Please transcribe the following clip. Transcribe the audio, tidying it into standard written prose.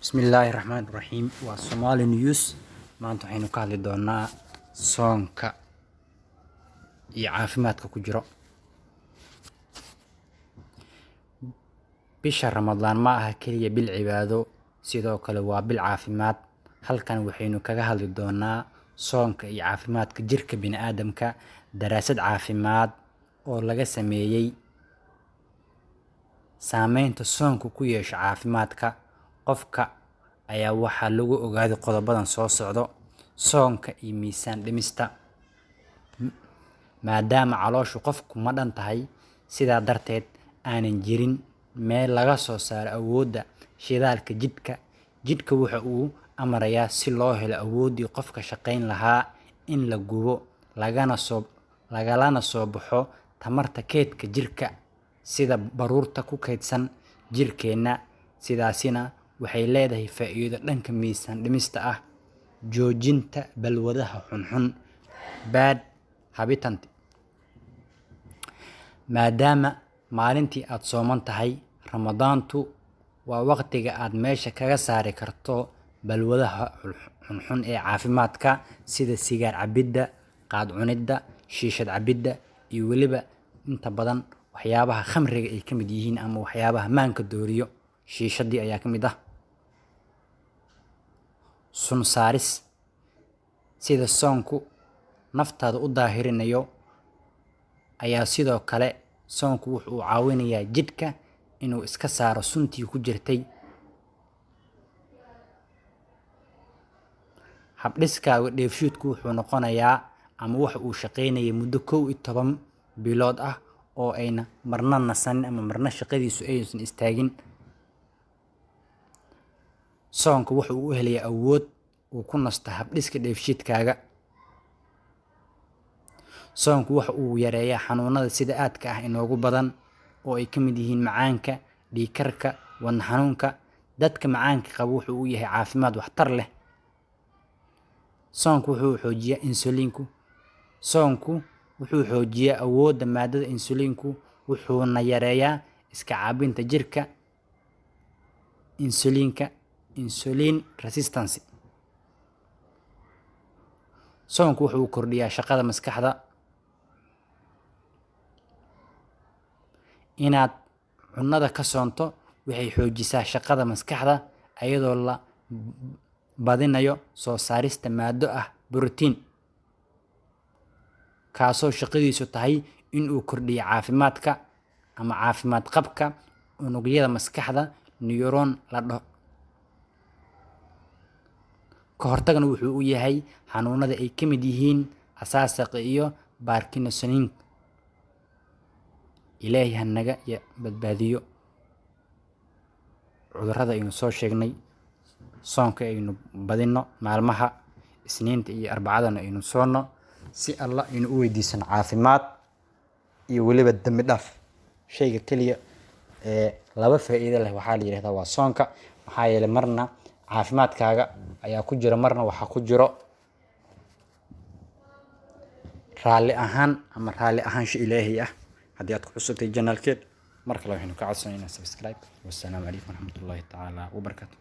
Bismillahirrahmanirrahiim. Waa Somali News. Maanta waxaynu ka hadli doonaa soonka iyo caafimaadka ku jiro. Bisha Ramadaan ma aha kaliya bil cibaado, sidoo kale waa bil caafimaad. Halkan waxaynu kaga hadli doonaa soonka iyo caafimaadka jirka bini'aadamka. Daraasad caafimaad oo laga sameeyay saameynta soonku ku yeesho caafimaadka qofka ayaa waxaa lagu ogaaday qodobadan soo socdo: soonka iyo miisaan dhimista. Maadaama calooshu qofku madhan tahay, sidaa darteed aanan jirin meel laga soo saaro awoodda shidaalka jidhka waxa uu amrayaa si loo helo awooddii qofka shaqayn lahaa in la gubo lagalana soo baxo tamarta keydka jirka sida baruurta ku kaydsan jirkeena. Sidaasina waxay leedahay faa'iido dhanka miisaan dhimista ah: joojinta balwadaha xunxun bad habitants. Maadaama maalintii aad sooman tahay, Ramadaantu waa waqtiga aad meesha kaga saari karto balwadaha xunxun ee caafimaadka sida sigaar cabidda, qaad cunidda, shiishad cabidda, iyo weliba inta badan waxyaabaha khamriga ay ka mid yihiin ama waxyaabaha maanka dooriyo. Shiishadii ayaa ka mid ah. Sun saaris, sida soonku naftaada u daahirinayo ayaa sidoo kale soonku wuxuu caawinayaa jidhka inuu iska saaro suntii ku jirtay. Habdhiskaaga dheefshiidku wuxuu noqonayaa ama waxa uu shaqaynayay muddo 11 bilood ah oo ayna marna nasanin ama marna shaqadiisu aysan istaagin. Soonku wuxuu u helayaa awood uu ku nasto habdhiska dheefshiidkaaga. Soonku waxa uu yareeyaa xanuunada sida aadka ah inoogu badan oo ay ka mid yihiin macaanka, dhiig karka, wadne xanuunka. Dadka macaanka qaba wuxuu u yahay caafimaad waxtar leh. Soonku wuxuu xoojiyaa insuliinku. Soonku wuxuu xoojiyaa awoodda maadada insuliinku, wuxuuna yareeyaa iska caabinta jirka insulin resistance. Soonku wuxuu kordhiyaa shaqada maskaxda. Inaad cunada ka soonto waxay xoojisaa shaqada maskaxda iyadoo la badinayo soo saarista maado ah borotiin, kaasoo shaqadiisu tahay in uu kordhiyo caafimaadka ama caafimaad qabka unugyada maskaxda neuron la dhaho. Ka hortagna wuxuu u yahay xanuunada ay ka mid yihiin asaasaqa iyo Parkinsonism. Ilaahay ha naga badbaadiyo cudurrada aynu soo sheegnay. Soonka aynu badino maalmaha Isniinta iyo Arbacadana aynu soono si Allah aynu u weydiisano caafimaad iyo weliba dambi dhaaf. Shayga kaliya laba faa'iido leh waxaa la yiraahdaa waa soonka, maxaa yeelay marna caafimaadkaaga ayaa ku jira, marna waxa ku jiro raalli ahaansho Ilaahay ah. Haddii aad ku cusubtay channelkeed, markale waxaynu ka codsanaynaa subscribe. Wassalamu calaykum warahmatullahi ta'ala wabarakatuh.